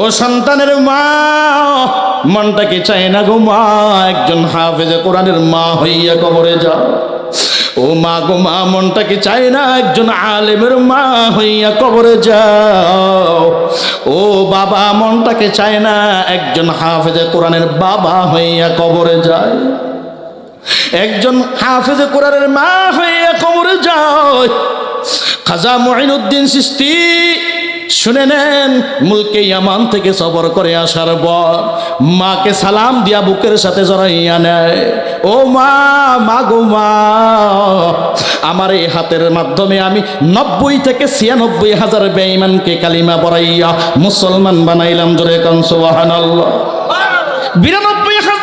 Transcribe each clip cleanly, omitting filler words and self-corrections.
ও সন্তানের মা, মনটা কি চায় না গো মা একজন হাফেজে কোরআনের মা হইয়া কবরে যাও? ও মা গো মা, মনটা কি চায় না একজন আলেমের মা হইয়া কবরে যাও? ও বাবা, মনটাকে চায় না একজন হাফেজে কোরআনের বাবা হইয়া কবরে যায়? একজন হাফেজে কোরআনের মা হইয়া কবরে যায়। খাজা মুঈনুদ্দিন চিশতি শুনে নেন, মুলকে ইয়ামান থেকে সফর করে আসার পর মাকে সালাম দিয়া বুকের সাথে জড়াইয়া নেয়। ও মা, মা গো মা, আমার এই হাতের মাধ্যমে আমি 90 থেকে 96 হাজার বেঈমানকে কালিমা পড়াইয়া মুসলমান বানাইলাম। জোরে কান সুবহানাল্লাহ। 92,000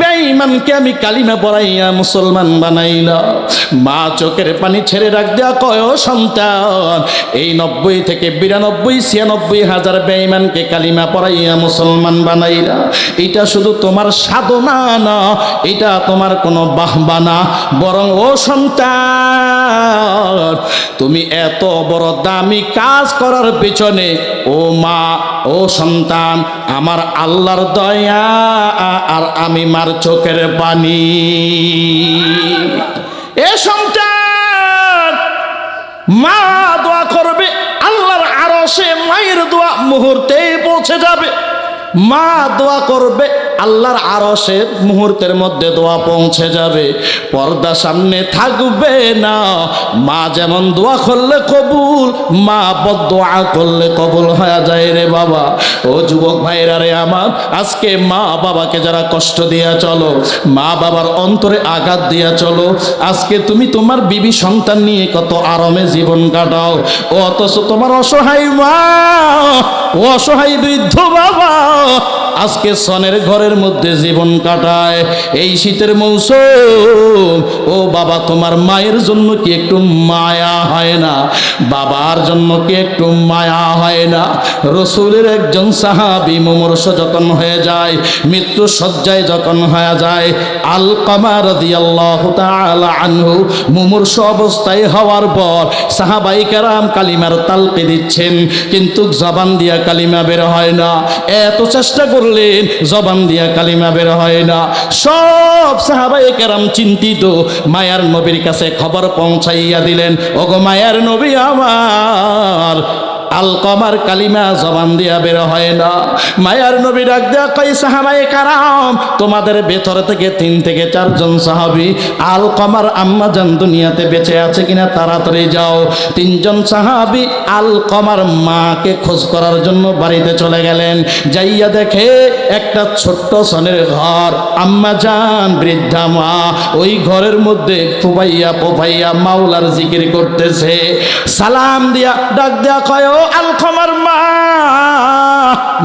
বেঈমানকে আমি কালিমা পড়াইয়া মুসলমান বানাইলাম। মা চোখের পানি ছেড়ে রাখ দেয়া কয়, ও সন্তান, এই 90 থেকে 92, 96 হাজার বেঈমানকে কালিমা পড়াইয়া মুসলমান বানাইলা। এটা শুধু তোমার সাধনা না, এটা তোমার কোনো বাহবা না, বরং ও সন্তান, তুমি এত বড় দামি কাজ করার পেছনে ও মা, ও সন্তান, আমার আল্লাহর দয়া আর আমি মার চোখের পানি। এ সন্তান, মা দোয়া করবে, আল্লাহর আরশে মায়ের দোয়া মুহূর্তেই পৌঁছে যাবে। মা দোয়া করবে, আল্লাহর আরশে মুহূর্তের মধ্যে দোয়া পৌঁছে যাবে। পর্দা সামনে থাকবে না। মা যেমন দোয়া করলে কবুল, মা বদদোয়া করলে কবুল হয়ে যায় রে বাবা। ও যুবক ভাইরা রে আমার, আজকে মা বাবাকে যারা কষ্ট দিয়া চলো, মা বাবার অন্তরে আঘাত দিয়া চলো, আজকে তুমি তোমার বিবি সন্তান নিয়ে কত আরামে জীবন কাটাও, অথচ তোমার অসহায় মা, অসহায় বৃদ্ধ বাবা আজকে সনের ঘরের মধ্যে জীবন কাটায়। এই শীতের মৌসুম, ও বাবা, তোমার মায়ের জন্য কি একটু মায়া হয় না? বাবার জন্য কি একটু মায়া হয় না? রসুলের একজন সাহাবী মুমূর্ষু যখন হয়ে যায়, মৃত্যু শয্যায় যখন হয়ে যায়, আলকামা রাদিয়াল্লাহু তাআলা আনহু মুমূর্ষু অবস্থায় হওয়ার পর সাহাবাই কেরাম কালিমার তালকে দিচ্ছেন, কিন্তু জবান দিয়া কালিমা বের হয় না। এত চেষ্টা করলেন, জবান দিয়া কালিমা বের হয় না। সব সাহাবায়ে কেরাম চিন্তিত, মায়ার নবীর কাছে খবর পৌঁছাইয়া দিলেন, ওগো মায়ার নবী আমার, আলকামার কালিমা জবান দিয়া বের হয় না। মায়ার নবী ডাক দেয়া কই, সাহাবায়ে কেরাম, তোমাদের ভেতর থেকে 3 থেকে 4 জন সাহাবী আলকামার আম্মা জান দুনিয়াতে বেঁচে আছে কিনা তাড়াতাড়ি যাও। 3 জন সাহাবী আলকামার মাকে খোঁজ করার জন্য বাড়িতে চলে গেলেন। যাইয়া দেখে একটা ছোট্ট সনের ঘর, আম্মা জান বৃদ্ধা মা ওই ঘরের মধ্যে ফুবাইয়া পোফাইয়া মাওলার জিকির করতেছে। সালাম দিয়া ডাক দেয়া কয়, ও আলকামার মা,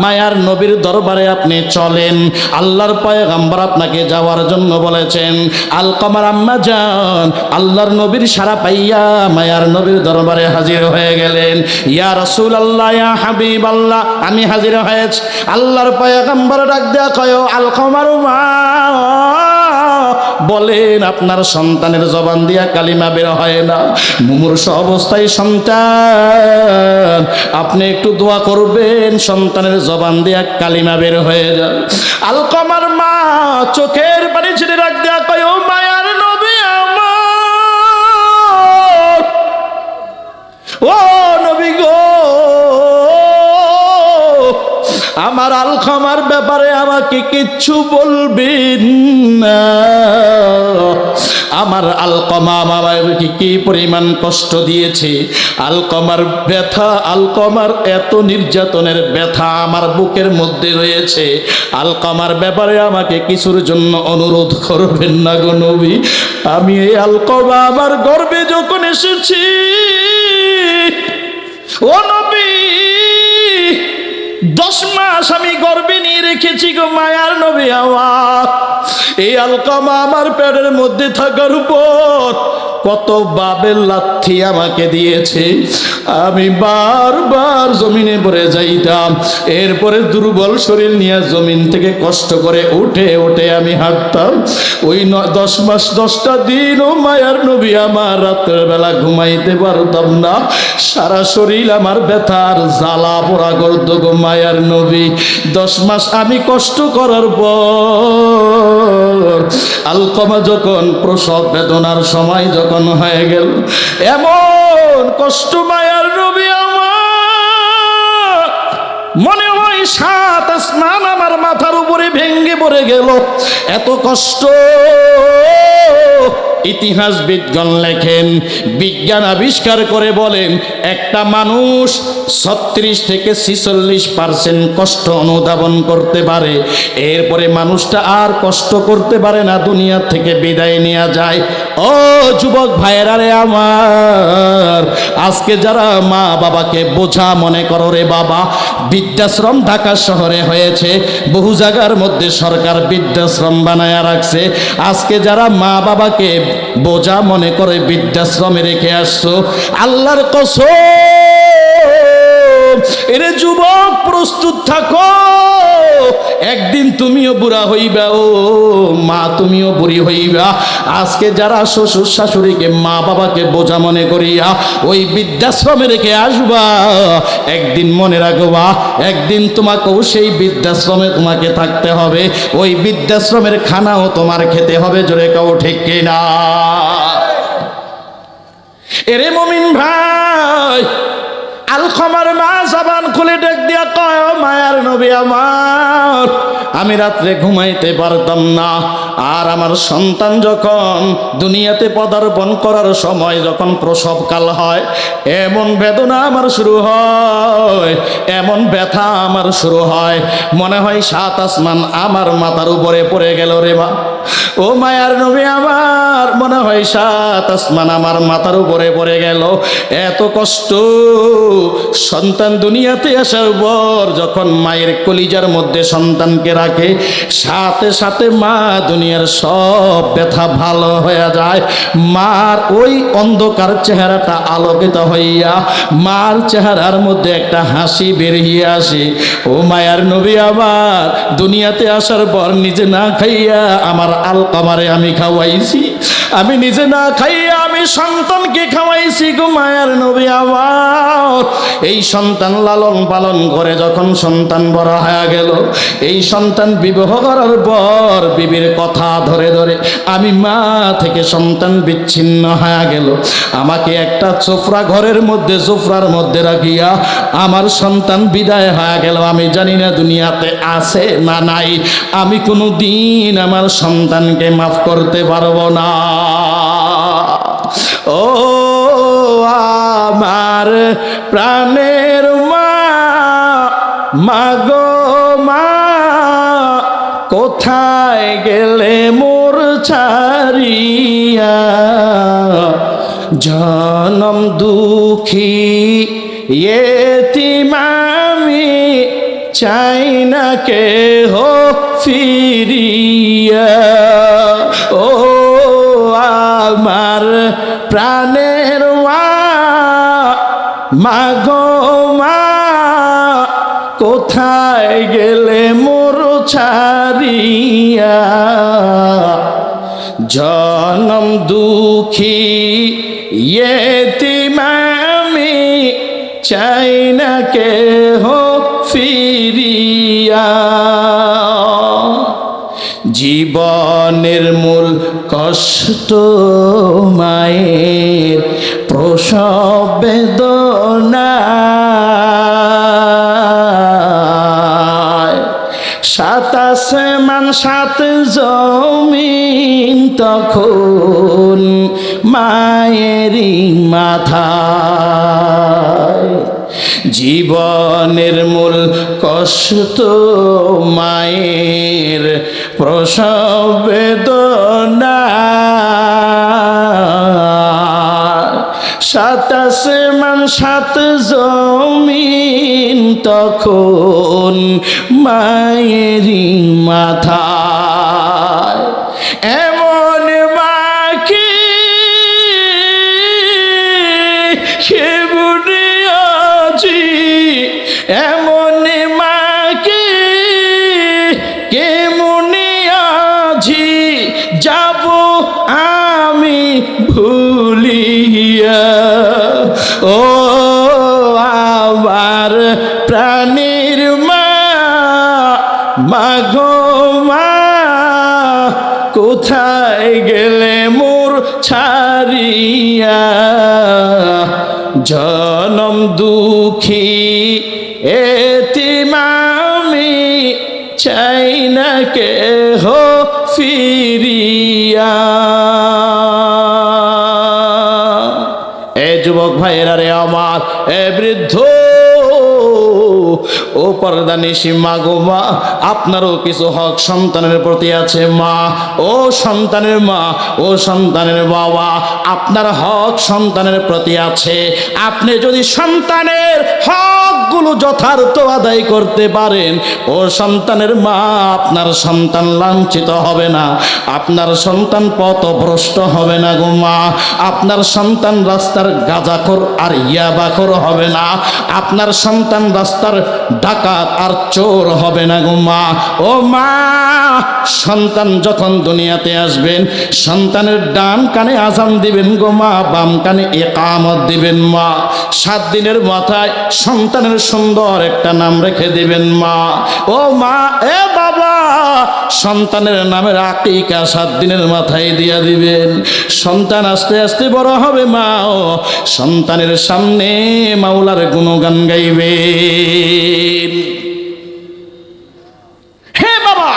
মায়ার নবীর দরবারে আপনি চলেন, আল্লাহর পয়গম্বর আপনাকে যাওয়ার জন্য বলেছেন। আলকামার আম্মা জান আল্লাহর নবীর সারা পাইয়া মায়ার নবীর দরবারে হাজির হয়ে গেলেন। ইয়া রাসূলুল্লাহ, ইয়া হাবিবাল্লাহ, আমি হাজির হয়েছি। আল্লাহর পয়গম্বর ডাক দেয়া কয়, আলকামার মা, বলেন আপনার সন্তানের জবান দিয়া কালিমা বের হয় না, মুমূর্ষু অবস্থায় সন্তান, আপনি একটু দোয়া করবেন, সন্তানের জবান দিয়া কালিমা বের হয়ে যায়। আলকামার মা চোখের পানি ছেড়ে রাখ দেয়া কয়, ও মায়ার নবী আমার, ও নবী গো, আমার আলকামার ব্যাপারে আমাকে কিচ্ছু বলবেন না। আমার আলকামা আমাকে কি পরিমাণ কষ্ট দিয়েছে, আলকামার ব্যথা, আলকামার এত নির্যাতনের ব্যথা আমার বুকের মধ্যে রয়েছে। আলকামার ব্যাপারে আমাকে কিছুর জন্য অনুরোধ করবেন না গো নবী। আমি এই আলকামা আমার গর্ভে যখন এসেছি, ও নবী, 10 মাস আমি গর্ভে নিয়ে রেখেছি গো মায়ার নবী আমার। এই আলকামা আমার পেটের মধ্যে থাকার পর কত বাবের লাথি আমাকে দিয়েছে, আমি বারবার জমিনে পড়ে যাইতাম। এরপরে দুর্বল শরীর নিয়ে জমিন থেকে কষ্ট করে উঠে উঠে আমি হাঁটতাম। ওই 10 মাস 10টা দিন ও মায়ার নবী আমার রাতের বেলা ঘুমাইতে পারতাম না, সারা শরীর আমার ব্যথার জ্বালা পোড়া করতো গো মায়ার নবী। 10 মাস আমি কষ্ট করার পর আলকমা যখন প্রসব বেদনার সময় যখন হয়ে গেল, এমন কষ্ট মায়ার নবী আমার, মনে হয় 7 আসমান আমার মাথার উপরে ভেঙ্গে পড়ে গেল, এত কষ্ট। ইতিহাসবিদগণ লেখেন, বিজ্ঞান আবিষ্কার করে বলেন, একটা মানুষ 36 থেকে 46% কষ্ট অনুধাবন করতে পারে, এরপরে মানুষটা আর কষ্ট করতে পারে না, দুনিয়া থেকে বিদায় নেওয়া যায়। ও যুবক ভাইয়েরা রে আমার, আজকে যারা মা বাবাকে বোঝা মনে করো রে বাবা, বৃদ্ধাশ্রম ঢাকা শহরে হয়েছে, বহু জায়গার মধ্যে সরকার বৃদ্ধাশ্রম বানায়া রাখছে। আজকে যারা মা বাবাকে বোঝা মনে করে বৃদ্ধাশ্রমে রেখে আসছো, আল্লাহর কসম এরে যুবক প্রস্তুত থাকো, একদিন তুমিও বুড়া হইবা, ও মা তুমিও বুড়ি হইবা। আজকে যারা শ্বশুর শাশুড়িকে মা বাবাকে বোঝা মনে করিয়া ওই বৃদ্ধাশ্রমে রেখে আসবা, একদিন মনে রাখবা, একদিন তোমাকেও সেই বৃদ্ধাশ্রমে তোমাকে থাকতে হবে, ওই বৃদ্ধাশ্রমের খানাও তোমার খেতে হবে। জোরে কাও ঠিক কিনা? এরে মুমিন ভাই, আলকমার মা জবান খুলে ডাক দিয়া কয়, ও মায়ার নবী আমার, আমি রাত্রে ঘুমাইতে পারতাম না, আর আমার সন্তান যখন দুনিয়াতে পদার্পণ করার সময় যখন প্রসবকাল হয়, এমন বেদনা আমার শুরু হয়, এমন ব্যথা আমার শুরু হয়, মনে হয় 7 আসমান আমার মাথার উপরে পড়ে গেল রে মা। ও মায়ার নবী আমার, মনে হয় 7 আসমান আমার মাথার উপরে পড়ে গেল। এত কষ্ট। সন্তান দুনিয়াতে আসার পর যখন মায়ের কলিজার মধ্যে সন্তানকে রাখে, সাথে সাথে মা দুনিয়ার সব ব্যথা ভালো হয়ে যায়। মার ওই অন্ধকার চেহারাটা আলোকিত হইয়া মার চেহারার মধ্যে একটা হাসি বেরিয়ে আসে। ও মায়ার নবী আমার, দুনিয়াতে আসার পর নিজে না খাইয়া আমার আলকমারে আমি খাওয়াইছি, আমি নিজে না খাইয়া আমি সন্তানকে খাওয়াইছি গো মায়ার নবী আমার। এই সন্তান লালন পালন করে যখন সন্তান বড় হয়ে গেল, এই সন্তান বিবাহ করার পর বিবির কথা ধরে ধরে আমি মা থেকে সন্তান বিচ্ছিন্ন হয়ে গেল। আমাকে একটা চোফরা ঘরের মধ্যে, চোফরার মধ্যে রাখিয়া আমার সন্তান বিদায় হয়ে গেল। আমি জানি না দুনিয়াতে আছে না নাই, আমি কোনো দিন আমার সন্তানকে মাফ করতে পারবো না। ও আমার প্রাণের মা, মাগো মা, কোথায় গেলে মোর ছাড়িয়া, জনম দুঃখী এতিম আমি, চাই না কেহ ফিরিয়া। ও আমার প্রাণের মা, মাগো মা, কোথায় গেলে মোর ছাড়িয়া, জনম দুঃখী এতিম আমি, চাই না কেহ ফিরিয়া। জীবনের মূল কষ্ট মায়ের প্রসব বেদনা, 7 আসমান 7 জমিন তখন মায়েরই মাথায়। জীবনের মূল কষ্ট মায়ের প্রসব বেদনা, 7 আসমান 7 জমিন তখন মায়েরই মাথায়। এমন মাকে ভুলিয়া, ও আমার প্রাণীর মা, মাগো মা, কোথায় গেলে মোর ছাড়িয়া, জনম দুঃখী এতিম আমি, চাই না কেহ ফিরিয়া। এ যুবক ভাইয়েরা রে আমার, এ বৃদ্ধ, ও পর্দানিশী মা গো মা, আপনারও কিছু হক সন্তানের প্রতি আছে মা। ও সন্তানের মা, ও সন্তানের বাবা, আপনার হক সন্তানের প্রতি আছে। আপনি যদি সন্তানের হকগুলো যথার্থ আদায় করতে পারেন, ও সন্তানের মা, আপনার সন্তান লাঞ্ছিত হবে না, আপনার সন্তান পথভ্রষ্ট হবে না গো মা, আপনার সন্তান রাস্তার গাঁজাখোর আর ইয়াবাখোর হবে না, আপনার সন্তান রাস্তার ডাকাত আর চোর হবে না গো মা। ও মা, সন্তান যখন দুনিয়াতে আসবেন, সন্তানের ডান কানে আজান দিবেন গো মা, বাম কানে ইকামত দিবেন মা। 7 দিনের মাথায় সন্তানের সুন্দর একটা নাম রেখে দিবেন মা। ও মা, এ বাবা, সন্তানের নামের আকিকা 7 দিনের মাথায় দিয়া দিবেন। সন্তান আস্তে আস্তে বড় হবে মা, ও সন্তানের সামনে মাওলার গুণগান গাইবেন। হে বাবা,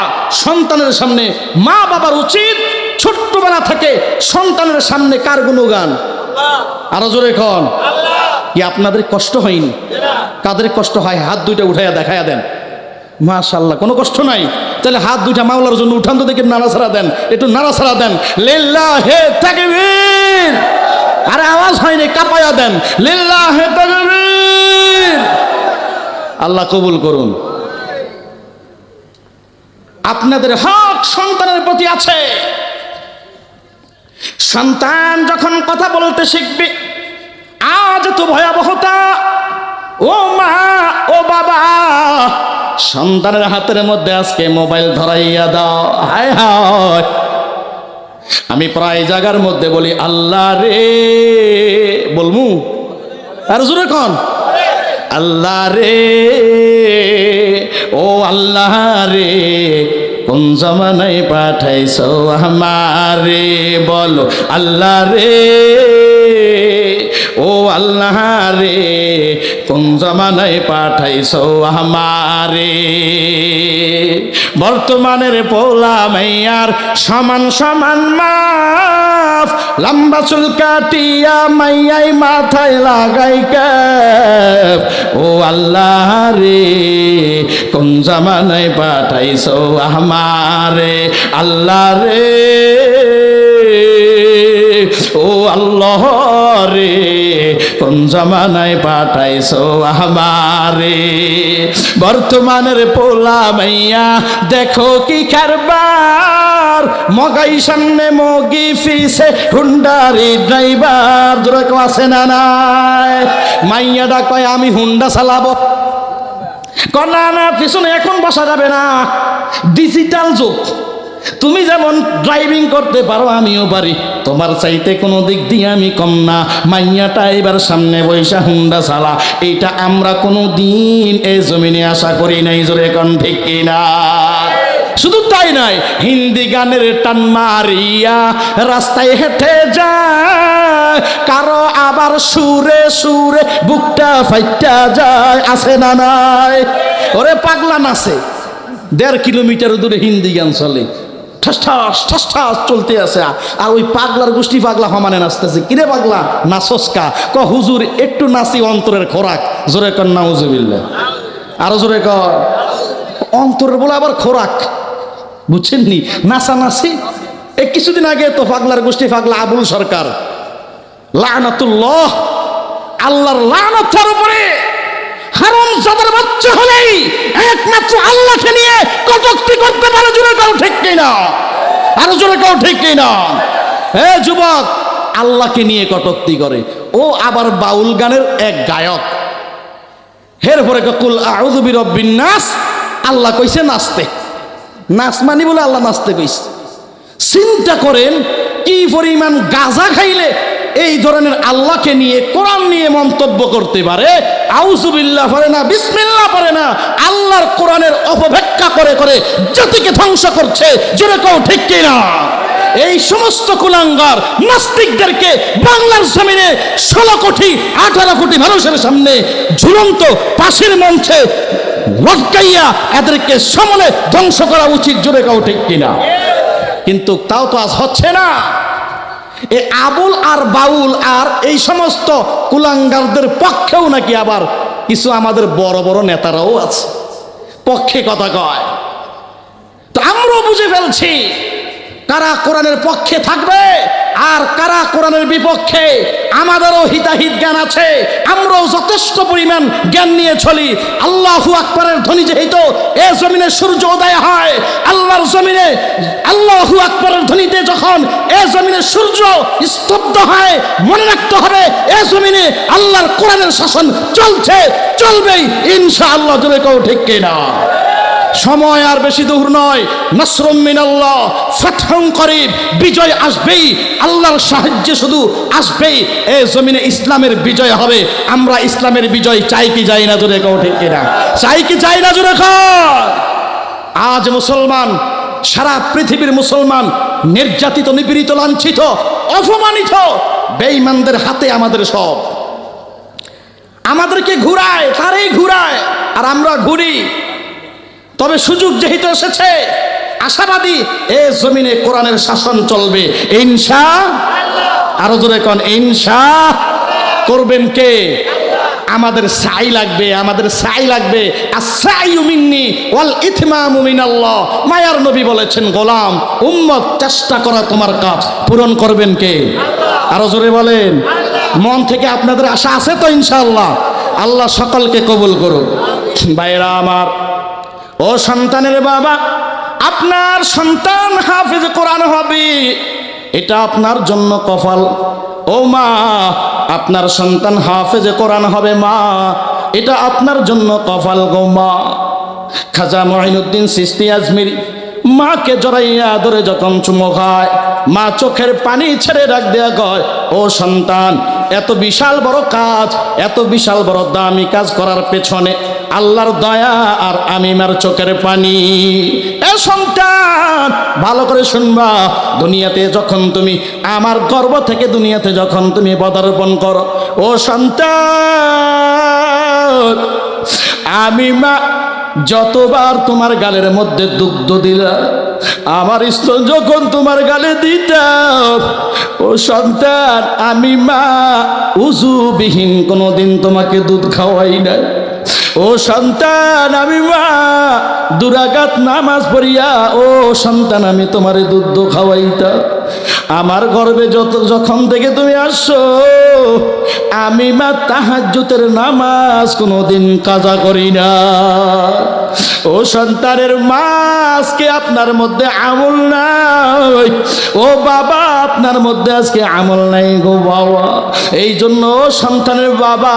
সন্তানের সামনে মা বাবার উচিত ছোট্টবেলা থেকে সন্তানের সামনে কার গুণগান? আরো জোরে কন। কি আপনাদের কষ্ট হয়নি? কাদের কষ্ট হয়? হাত দুইটা উঠাইয়া দেখাইয়া দেন। মাশাআল্লাহ, কোনো কষ্ট নাই? তাহলে হাত দুইটা মাওলার জন্য উঠান তো, দেখে নাড়াছাড়া দেন, একটু নাড়াছাড়া দেন। লিল্লাহে তাকবীর। আরে আওয়াজ হয়নি, কাঁপায়া দেন। লিল্লাহে তাকবীর। আল্লাহ কবুল করুন। আপনাদের হক সন্তানের প্রতি আছে। সন্তান যখন কথা বলতে শিখবে, আজ তো ভয়াবহতা। ও মা, ও বাবা, সন্তানের হাতের মধ্যে আজকে মোবাইল ধরাইয়া দাও। হায় হায়, আমি প্রায় জায়গার মধ্যে বলি আল্লাহ রে, বলমু আর জোরে কোন, আল্লাহ রে, ও আল্লাহ রে, কোন জামানায় পাঠাইছো আমারে, বলো আল্লাহ রে, ও আল্লাহ রে, কোন জামানায় পাঠাইছো আমারে। বর্তমানের পোলা মাইয়ার সমান সমান মাপ, লম্বা চুল কাটিয়া মাইয়াই মাথায় লাগাই ক্যাপ। ও আল্লাহ রে, কোন জামানায় পাঠাইছো আমারে, আল্লাহ রে, ও আল্লাহ রে, কোন জামানায় পাঠাইছো আমারে। বর্তমানের পোলা মাইয়া দেখো কি কারবার, মগাই সামনে মগি ফিসে হুন্ডারি ড্রাইভার। জোরে কেউ আছে না নাই? মাইয়াটা কয় আমি হুন্ডা চালাবো, কনা না পিছনে এখন বসা যাবে না, ডিজিটাল যুগ। তুমি যেমন ড্রাইভিং করতে পারো, আমিও পারি, তোমার চাইতে কোনো দিক দিয়ে আমি কম না। মাইয়াটা এবার সামনে বৈশা হুন্ডা চালা, এইটা আমরা কোনো দিন এই জমিনে আশা করি নাই। জোরে কোন ঠিক কিনা? শুধু তাই নয়, হিন্দি গানের টান মারিয়া রাস্তায় হেঁটে যায়, কারো আবার সুরে সুরে বুকটা ফাইটা যায়। আছে না নাই? ওরে পাগলা নাচে, 1.5 কিলোমিটার দূরে হিন্দি গান চলে, ঠাস ঠাস ঠাস ঠাস চলতে আছে, আর ওই পাগলার গোষ্ঠী পাগলা সমানে নাচতেছে। কিরে পাগলা নাচসকা? ক হুজুর একটু নাচি, অন্তরের খোরাক। জোরে কর নাউজুবিল্লাহ। আরো জোরে কর। অন্তরের বলে আবার খোরাক, বুঝছেননি? নাচানাচি। এই কিছুদিন আগে তো পাগলার গোষ্ঠী পাগলা আবুল সরকার, লানাতুল্লাহ, আল্লাহর লানত তার উপরে। হারামজাদার বাচ্চা হলেই একমাত্র আল্লাহকে নিয়ে কটূক্তি করতে পারে। জোরে কাউ ঠিক কিনা? আরো জোরে কাউ ঠিক কিনা? হে যুবক, আল্লাহকে নিয়ে কটূক্তি করে। ও আবার বাউল গানের এক গায়ক। এরপরে কুল আউযু বিরাব্বিন নাস, আল্লাহ কইছে নাচতে। নাচ মানি বলে আল্লাহ নাচতে কইছে। চিন্তা করেন, কি পরিমাণ গাঁজা খাইলে এই ধরনের আল্লাহকে নিয়ে কোরআন নিয়ে মন্তব্য করতে পারে? আউযুবিল্লাহ পারে না, বিসমিল্লাহ পারে না, আল্লাহর কোরআনের অপব্যাখ্যা করে করে জাতিকে ধ্বংস করছে। যেরকম ঠিক কিনা? এই সমস্ত কুলাঙ্গার নাস্তিকদেরকে বাংলার জমিনে 16 কোটি 18 কোটি মানুষের সামনে ঝুলন্ত পাশের মঞ্চে লটকাইয়া এদেরকে সমলে ধ্বংস করা উচিত। জোরে কাউ ঠিক কিনা? কিন্তু তাও তো আজ হচ্ছে না। এই আবুল আর বাউল আর এই সমস্ত কুলাঙ্গারদের পক্ষেও নাকি আবার কিছু আমাদের বড় বড় নেতারাও আছে, পক্ষে কথা কয়। তো আমরাও বুঝে ফেলছি কারা কোরআনের পক্ষে থাকবে আর কারা কোরআনের বিপক্ষে। আমাদেরও হিতাহিত জ্ঞান আছে, আমরাও যথেষ্ট পরিমাণ জ্ঞান নিয়ে চলি। আল্লাহু আকবারের ধ্বনি যেহেতু এ জমিনে সূর্য উদয় হয়, আল্লাহর জমিনে আল্লাহু আকবারের ধ্বনিতে যখন এ জমিনে সূর্য স্তব্ধ হয়, মনে রাখতে হবে এ জমিনে আল্লাহর কোরআনের শাসন চলছে, চলবেই ইনশাআল্লাহ। জোরে কেউ ঠিক কিনা? সময় আর বেশি দূর নয়। নাসরুম মিনাল্লাহ, ফাতহুন করিব, বিজয় আসবেই, আল্লাহর সাহায্য শুধু আসবেই। এই জমিনে ইসলামের বিজয় হবে। আমরা ইসলামের বিজয় চাই কি চাই না? জোরে কও ঠিক কিনা? চাই কি চাই না? জোরে কও। আজ মুসলমান, সারা পৃথিবীর মুসলমান নির্যাতিত, নিপীড়িত, লাঞ্ছিত, অপমানিত। বেঈমানদের হাতে আমাদের সব। আমাদেরকে ঘুরায়, তারাই ঘুরায়, আর আমরা ঘুরি। তবে সুযোগ যেহেতু এসেছে, আশাবাদী এ জমিনে কোরআনের শাসন চলবে ইনশাআল্লাহ। আরো জোরে কোন ইনশাআল্লাহ। করবেন কে? আমাদের সাই লাগবে, আমাদের সাই লাগবে। আস-সাইয়ু মিন্নি ওয়াল ইতমামু মিনাল্লাহ। মায়ার নবী বলেছেন, গোলাম উম্মত চেষ্টা করা তোমার কাজ, পূরণ করবেন কে? আল্লাহ। আরো জোরে বলেন। মন থেকে আপনাদের আশা আছে তো ইনশাআল্লাহ? আল্লাহ সকলকে কবুল করুন। ভাইরা আমার, ও সন্তানের বাবা, আপনার সন্তান হাফেজ কোরআন হবে, এটা আপনার জন্য কপাল। ও মা, আপনার সন্তান হাফেজ কোরআন হবে মা, এটা আপনার জন্য কপাল গো মা। খাজা মুঈনুদ্দিন চিশতি আজমিরি মাকে জড়াইয়া ধরে যখন চুমো খায়, মা চোখের পানি ছেড়ে ডাক দেয়া কয়, ও সন্তান, এত বিশাল বড় কাজ, এত বিশাল বড় দামি কাজ করার পেছনে আল্লাহর দয়া আর আমিমার চোখের পানি। এ সন্তান, ভালো করে শুনবা, দুনিয়াতে যখন তুমি আমার গর্ভ থেকে দুনিয়াতে যখন তুমি পদার্পণ করো, ও সন্তান, আমিমা যতবার তোমার গালের মধ্যে দুগ্ধ দিলা, আমার স্তন যখন তোমার গালে দিতাম, ও সন্তান, আমি মা উযুবিহীন কোনোদিন তোমাকে দুধ খাওয়াই নাই। ও সন্তান, আমি মা দুরাকাত নামাজ পড়িয়া, ও সন্তান, আমি তোমারে দুধ খাওয়াইতাম। আমার গর্ভে যখন থেকে তুমি আসছো, আমি মা তাহাজ্জুদের নামাজ কোনোদিন কাজা করি না। ও সন্তানের মা, আজকে আপনার মধ্যে আমল নাই। ও বাবা, আপনার মধ্যে আজকে আমল নাই গো বাবা। এই জন্য সন্তানের বাবা,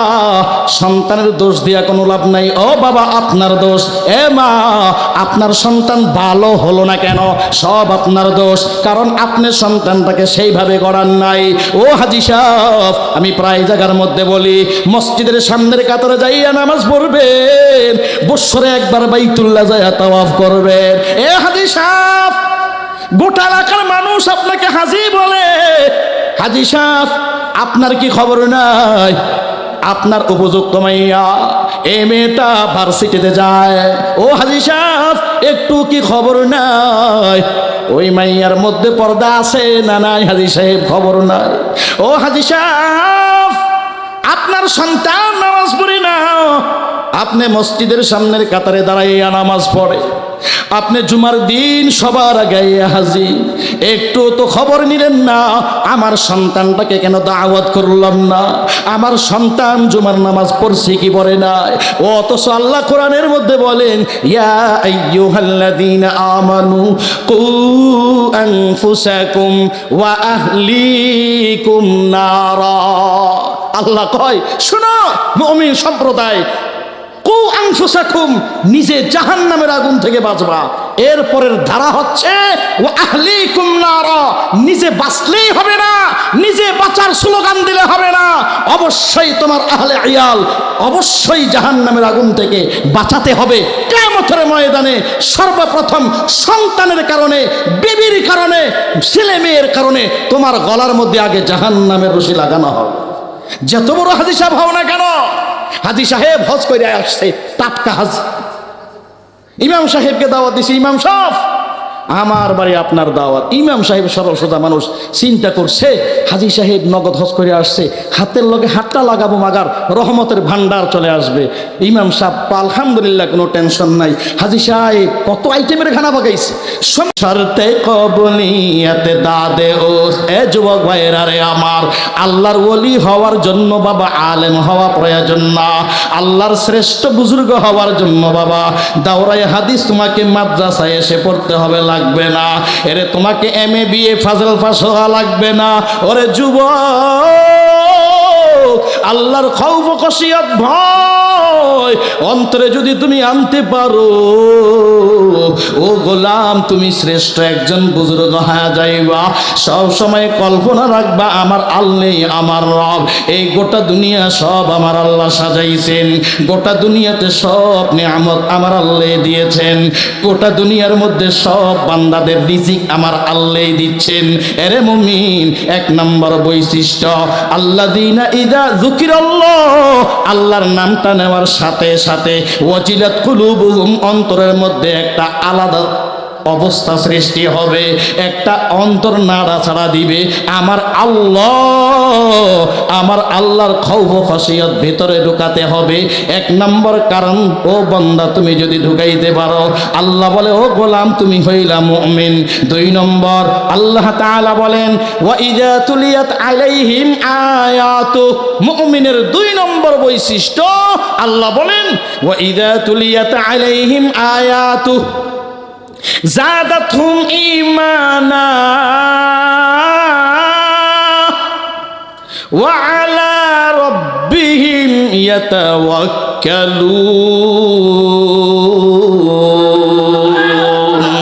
সন্তানের দোষ দিয়া কোনো লাভ নাই। ও বাবা, আপনার দোষ। এ মা, আপনার সন্তান ভালো হলো না কেন? সব আপনার দোষ, কারণ আপনি সন্তানটাকে সেইভাবে গড়ান নাই। ও হাজী সাহেব, আমি প্রায় জায়গার মধ্যে বলি, মসজিদের সামনের কাতারে যাইয়া নামাজ পড়বেন, বছরে একবার বাইতুল্লাহ যাইয়া তাওয়াফ করবেন। এ হাজী সাহেব, গোটা এলাকার মানুষ আপনাকে হাজী বলে। হাজী সাহেব, আপনার কি খবর নাই? আপনার উপযুক্ত মাইয়া, এই মেয়েটা ভার্সিটিতে যায়। ও হাজী সাহেব, একটু কি খবর নাই? ওই মাইয়ার মধ্যে পর্দা আছে না নাই? হাজী সাহেব, খবর নাই। ও হাজী সাহেব, আপনার সন্তান নামাজ পড়ে না, আপনি মসজিদের সামনের কাতারে দাঁড়াইয়া নামাজ পড়ে, আপনি জুমার দিন সবার আগে হাজির, একটু তো খবর নিলেন না আমার সন্তানটাকে কেন দাওয়াত করলাম না, আমার সন্তান জুমার নামাজ পড়ছে কি পড়ে নাই। অথচ আল্লাহ কোরআনের মধ্যে বলেন, ইয়া আইয়ুহাল্লাযীনা আমানু কু আনফুসাকুম ওয়া আহলিকুম নারা। আল্লাহ কয়, শোনো মুমিন সম্প্রদায়, কু আনফুসাকুম, নিজে জাহান্নামের আগুন থেকে বাঁচবা, এরপরের ধারা হচ্ছে ওয়া আহলিকুম নারা, নিজে বাঁচলেই হবে না, নিজে বাঁচার স্লোগান দিলে হবে না, অবশ্যই তোমার আহলে ইয়াল অবশ্যই জাহান্নামের আগুন থেকে বাঁচাতে হবে। কিয়ামতের ময়দানে সর্বপ্রথম সন্তানের কারণে, বিবির কারণে, ছেলে মেয়ের কারণে তোমার গলার মধ্যে আগে জাহান্নামের রশি লাগানো হবে। যত বড় হাজী সাহেব হও না কেন, হাজী সাহেব হজ করে আসছে, টাটকা হাজ। ইমাম সাহেবকে দাওয়াত দিছে, ইমাম সাহেব আমার বাড়ি আপনার দাওয়াত। ইমাম সাহেব সরল সোজা মানুষ, চিন্তা করছে হাজী সাহেব নগদ হজ করে আসছে, হাতের লগে হাতটা লাগাবো, মাগার রহমতের ভান্ডার চলে আসবে। ইমাম সাহেব আলহামদুলিল্লাহ কোনো টেনশন নাই। হাজী সাহেব কত আইটেমের খানা পাকাইছে। শর্তে কবুলিয়াতে দাদে ও এ যুবক ভাইয়েরা রে আমার, আল্লাহর ওলি হওয়ার জন্য বাবা আলেম হওয়া প্রয়োজন না, আল্লাহর শ্রেষ্ঠ বুজুর্গ হওয়ার জন্য বাবা দাওরায়ে হাদিস তোমাকে মাদ্রাসায় এসে পড়তে হবে লাগবে না, এরে তোমাকে MA BA ফাজল পাস হওয়া লাগবে না। ওরে যুবক, আল্লাহর খৌফ খশিয়াত ভয় অন্তরে যদি তুমি আনতে পারো, ও গোলাম তুমি শ্রেষ্ঠ একজন বুজুর্গ হয়ে যাইবা। সব সময় কল্পনা রাখবা আমার আল্লাহ আমার রব, এই গোটা দুনিয়া সব আমার আল্লাহ সাজাইছেন, গোটা দুনিয়াতে সব নিয়ামত আমার আল্লাহ দিয়েছেন, গোটা দুনিয়ার মধ্যে সব বান্দাদের রিজিক আমার আল্লাহ দিচ্ছেন। এরে মুমিন, এক নম্বর বৈশিষ্ট্য আল্লাযীনা ইযা যুকিরাল্লাহ, আল্লাহর নামটা নেওয়ার সাথে সাথে ওয়াজিলাত কুলুবুহুম, অন্তরের মধ্যে একটা আলাদা অবস্থা সৃষ্টি হবে, একটা অন্তর নাড়াচাড়া দিবে। আমার আল্লাহর খৌফ খশিয়ত ভিতরে ঢুকাতে হবে। এক নম্বর কারণ, ও বান্দা তুমি যদি ঢুকাইতে পারো, আল্লাহ বলে ও গোলাম তুমি হইলা মুমিন। দুই নম্বর আল্লাহ তাআলা বলেন ওয়া ইযা তুলিয়াত আলাইহিম আয়াতু, মুমিনের দুই নম্বর বৈশিষ্ট্য আল্লাহ বলেন ওয়া ইযা তুলিয়াত আলাইহিম আয়াতু জাদাতহুম ঈমানা ওয়া আলা রাব্বিহিম ইয়াতাওয়াক্কালুন।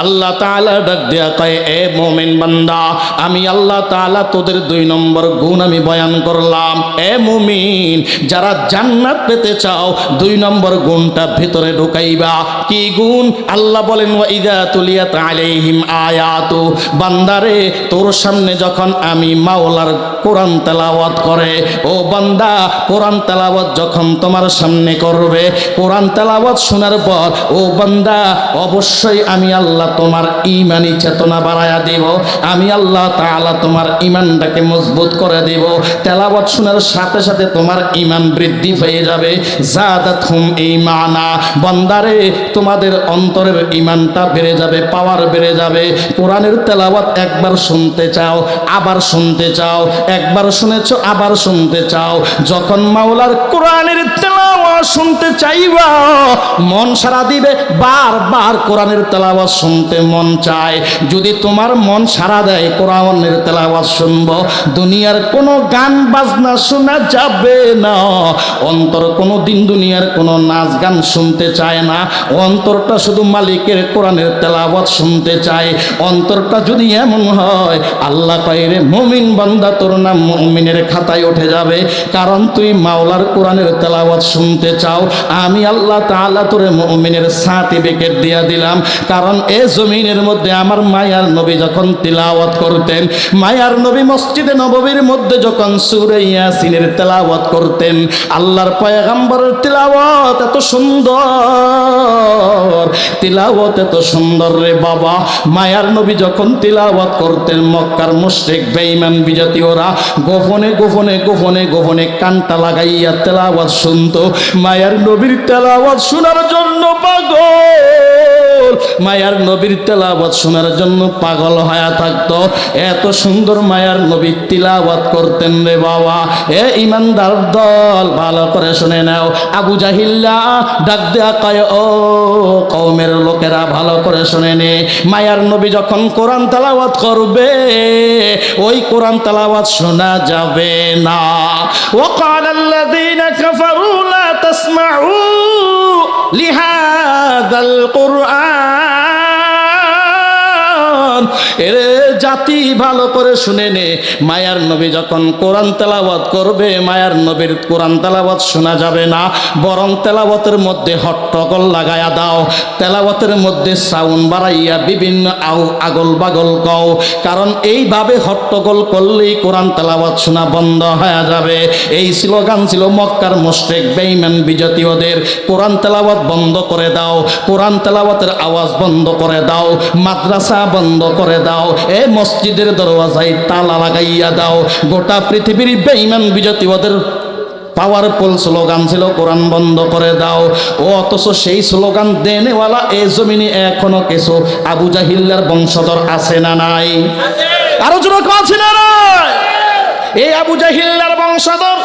আল্লাহ তাআলা ডাক দেয়া কয়, এ মুমিন বান্দা, আমি আল্লাহ তাআলা তোদের দুই নম্বর গুণ আমি বয়ান করলাম। এ মুমিন, যারা জান্নাত পেতে চাও দুই নম্বর গুণটা ভিতরে ঢুকাইবা। কি গুণ? আল্লাহ বলেন ওয়া ইযা তুলিয়াত আলাইহিম আয়াতু, বান্দারে তোর সামনে যখন আমি মাওলার কোরআন তেলাওয়াত করে, ও বান্দা কোরআন তেলাওয়াত যখন তোমার সামনে করবে, কোরআন তেলাওয়াত শোনার পর ও বান্দা অবশ্যই আমি আল্লাহ তোমার ঈমানি চেতনা বাড়ায়া দেব, আমি আল্লাহ তাআলা তোমার ঈমানটাকে মজবুত করে দেব। তেলাওয়াত শোনার সাথে সাথে তোমার ঈমান বৃদ্ধি পেয়ে যাবে। জাদাতহুম ঈমানা, বান্দারে তোমাদের অন্তরের ঈমানটা বেড়ে যাবে, পাওয়ার বেড়ে যাবে। কোরআনের তেলাওয়াত একবার শুনতে চাও, আবার শুনতে চাও, একবার শুনেছো আবার শুনতে চাও। যখন মাওলার কোরআনের তেলাওয়াত শুনতে চাইবা, মন সারা দিবে, বারবার কোরআনের তেলাওয়াত শুনতে মন চায়। যদি তোমার মন সারা দেয় কোরআনের তেলাওয়াত শুনবো, দুনিয়ার কোনো গান বাজনা শোনা যাবে না। অন্তর কোনো দিন দুনিয়ার কোনো নাচ গান শুনতে চায় না, অন্তরটা শুধু মালিকের কোরআনের তেলাওয়াত শুনতে চায়। অন্তরটা যদি এমন হয়, আল্লাহ কয় রে মুমিন বান্দা তোর নাম মুমিনের খাতায় উঠে যাবে, কারণ তুই মাওলার কোরআনের তেলাওয়াত শুনতে চাও। আমি আল্লাহ তাআলা তোরে মুমিনের সার্টিফিকেট দিয়া দিলাম। কারণ এ জমিনের মধ্যে আমার মায়ার নবী যখন তিলাওয়াত করতেন, মায়ার নবী মসজিদে নববীর মধ্যে যখন সূরা ইয়াসিনের তেলাওয়াত করতেন, আল্লাহর পয়গম্বরের তিলাওয়াত এত সুন্দর, তিলাওয়াত এত সুন্দর রে বাবা। মায়ার নবী যখন তিলাওয়াত করতেন, মক্কার মুশরিক বেঈমান বিজাতীয়রা গোপনে গোপনে গোপনে গোপনে কানটা লাগাইয়া তেলাওয়াত শুনতো। মায়ার নবীর তেলাওয়াত শোনার জন্য পাগল, মায়ার নবীর তেলাওয়াত শোনার জন্য পাগল হয়ে থাকতো। এত সুন্দর মায়ার নবী তিলাওয়াত করতেন রে বাবা। এ ইমানদার দল ভালো করে শুনে নাও। আবু জাহিল্লা ডাক দেয়া কয়, ও কওমের লোকেরা ভালো করে শুনে নে, মায়ার নবী যখন কোরআন তেলাওয়াত করবে, ওই কোরআন তেলাওয়াত শোনা যাবে না। ওয়াকাল আল্লাযীনা কাফারু লা তাসমাউ লিহাযাল কুরআন এরে জাতি ভালো করে শুনে নে, মায়ার নবী যখন কোরআন তেলাওয়াত করবে, মায়ার নবীর কোরআন তেলাওয়াত শোনা যাবে না, বরং তেলাওয়াতের মধ্যে হট্টগোল লাগায়া দাও, তেলাওয়াতের মধ্যে সাউন্ড বাড়াইয়া বিভিন্ন আগল বাগল কও, কারণ এইভাবে হট্টগোল করলেই কোরআন তেলাওয়াত শোনা বন্ধ হয়ে যাবে। এই স্লোগান ছিল মক্কার মুশরিক বেঈমান বিজাতীয়দের, কোরআন তেলাওয়াত বন্ধ করে দাও, কোরআন তেলাওয়াতের আওয়াজ বন্ধ করে দাও, মাদ্রাসা বন্ধ করে দাও, এ মসজিদের দরওয়াজায় তালা লাগাইয়া দাও। গোটা পৃথিবীর বেঈমান বিজাতীয়দের পাওয়ারফুল স্লোগান ছিল কোরআন বন্ধ করে দাও। ও অথচ সেই স্লোগান দেনেওয়ালা এই জমিনে এখনো কিছু আবু জাহিল্লার বংশধর আছে না নাই? আরো জোরে আছে না নাই? এই আবু জাহিল্লার বংশধর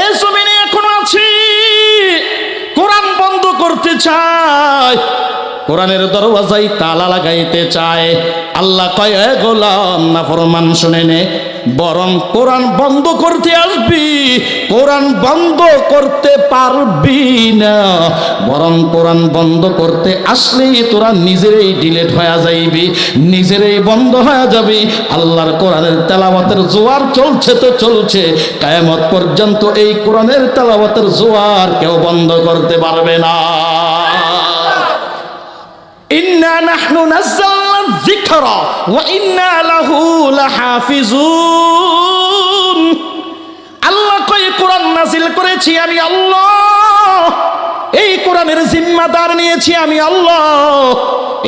এই জমিনে এখনো আছে, কোরআন বন্ধ করতে চায়, কোরআনের দরওয়াজায় তালা লাগাইতে চায়। আল্লাহ কয়, এ গোলাম নাফরমান শুনে নে, বরং কোরআন বন্ধ করতে আসবি, কোরআন বন্ধ করতে পারবি না, বরং কোরআন বন্ধ করতে আসলেই তোরা নিজেরাই ডিলেট হয়ে যাইবি, নিজেরাই বন্ধ হয়ে যাবি। আল্লাহর কোরআনের তেলাওয়াতের জোয়ার চলছে তো চলছে, কিয়ামত পর্যন্ত এই কোরআনের তেলাওয়াতের জোয়ার কেউ বন্ধ করতে পারবে না। ইন্না নাহনু নাযালনা যিকরা ওয়া ইন্না লাহু লাহাফিজুন। আল্লাহ কয়, কোরআন নাজিল করেছি আমি আল্লাহ, এই কোরআনের জিম্মাদার নিয়েছি আমি আল্লাহ।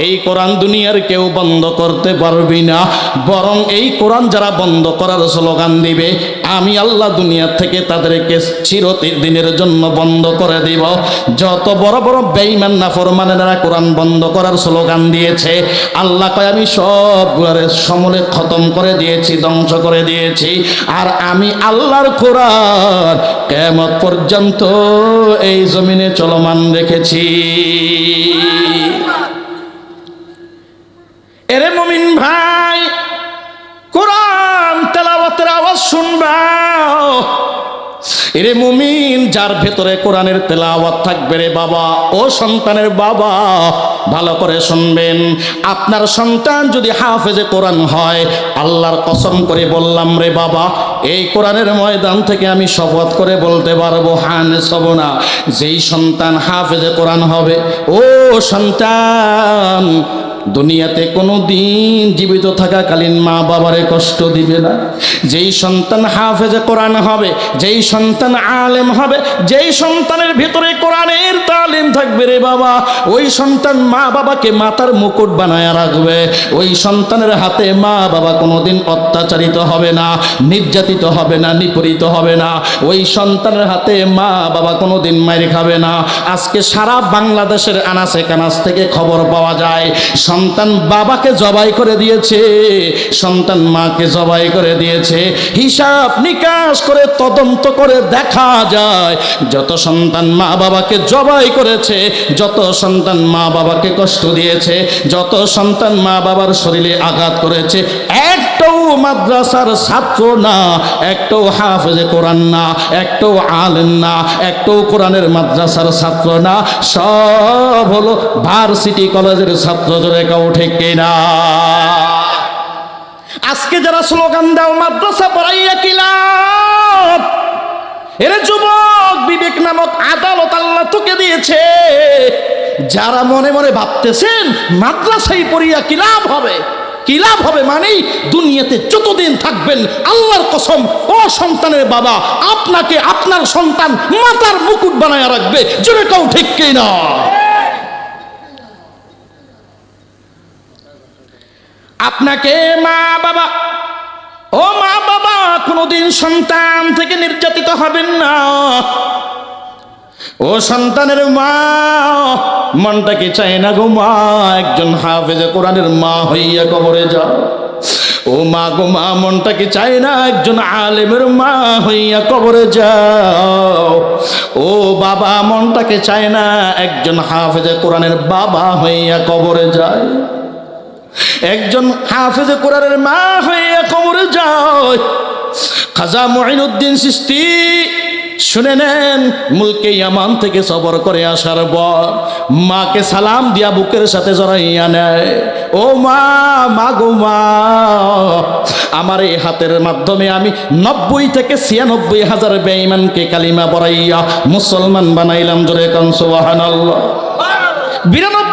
এই কোরআন দুনিয়ার কেউ বন্ধ করতে পারবি না, বরং এই কোরআন যারা বন্ধ করার স্লোগান দিবে, আমি আল্লাহ দুনিয়ার থেকে তাদেরকে চিরদিনের জন্য বন্ধ করে দিব। যত বড় বড় বেঈমান নাফরমানেরা কোরআন বন্ধ করার স্লোগান দিয়েছে, আল্লাহ কয় আমি সবগুলোর সমূলে খতম করে দিয়েছি, ধ্বংস করে দিয়েছি। আর আমি আল্লাহর কোরআন কিয়ামত পর্যন্ত এই জমিনে চলমান রেখেছি। এরে মুমিন ভাই, কোরআন তেলাওয়াতের আওয়াজ শুনবা। এরে মুমিন, যার ভেতরে কোরআনের তেলাওয়াত থাকবে রে বাবা, ও সন্তানের বাবা ভালো করে শুনবেন, আপনার সন্তান যদি হাফেজে কোরআন হয়, আল্লাহর কসম করে বললাম রে বাবা, এই কোরআনের ময়দান থেকে আমি শপথ করে বলতে পারবো, হানে সব না, যেই সন্তান হাফেজে কোরআন হবে, ও সন্তান দুনিয়াতে কোনো দিন জীবিত থাকাকালীন মা বাবারে কষ্ট দিবে না। যেই সন্তান হাফেজে কোরআন হবে, যেই সন্তান আলেম হবে, যেই সন্তানের ভিতরে কোরআনের তালিম থাকবে রে বাবা, ওই সন্তান মা বাবাকে মাথার মুকুট বানায় রাখবে। ওই সন্তানের হাতে মা বাবা কোনোদিন অত্যাচারিত হবে না, নির্যাতিত হবে না, নিপীড়িত হবে না। ওই সন্তানের হাতে মা বাবা কোনোদিন মাইর খাবে না। আজকে সারা বাংলাদেশের আনাচে কানাচ থেকে খবর পাওয়া যায়, সন্তান বাবাকে জবাই করে দিয়েছে, সন্তান মাকে জবাই করে দিয়েছে। হিসাব নিকাশ করে তদন্ত করে দেখা যায়, যত সন্তান মা বাবাকে জবাই করেছে, যত সন্তান মা বাবাকে কষ্ট দিয়েছে, যত সন্তান মা বাবার শরীরে আঘাত করেছে, একটাও মাদ্রাসার ছাত্র না, একটাও হাফেজে কোরআন না, একটাও আলেম না, একটাও কোরআনের মাদ্রাসার ছাত্র না, সব হলো ভার্সিটি কলেজের ছাত্র। জোরে কাউ ঠিক কিনা? আজকে যারা স্লোগান দাও মাদ্রাসা পড়াইয়া কি লাভ? এর যুবক, বিবেক নামক আদালত আল্লাহ তোকে দিয়েছে। যারা মনে মনে ভাবতেছেন মাদ্রাসায় পড়িয়া কি লাভ হবে, কি লাভ হবে মানে দুনিয়াতে যতদিন থাকবেন, আল্লাহর কসম ও সন্তানের বাবা, আপনাকে আপনার সন্তান মাথার মুকুট বানায় রাখবে। জোরে কাউ ঠিক কিনা? আপনাকে মা বাবা, ও মা বাবা কোনোদিন সন্তান থেকে নির্যাতিত হবেন না। ও সন্তানের মা, মনটা কি চায় না গো মা একজন হাফেজে কোরআনের মা হইয়া কবরে যাও? ও মা গো মা, মনটা কি চায় না একজন আলেমের মা হইয়া কবরে যাও? ও বাবা, মনটাকে চায় না একজন হাফেজে কোরআনের বাবা হইয়া কবরে যায়? একজন হাফেজে কোরআনের মা হইয়া কবরে যায়। খাজা মুঈনুদ্দিন চিশতি শুনে নেন, মুলকে ইয়ামান থেকে সফর করে আসার পর মাকে সালাম দিয়া বুকের সাথে জড়াইয়া নেয়। ও মা, মা গো মা, আমার এই হাতের মাধ্যমে আমি 90 থেকে 96 হাজার বেঈমানকে কালিমা পড়াইয়া মুসলমান বানাইলাম। জোরে কান সুবহানাল্লাহ। 92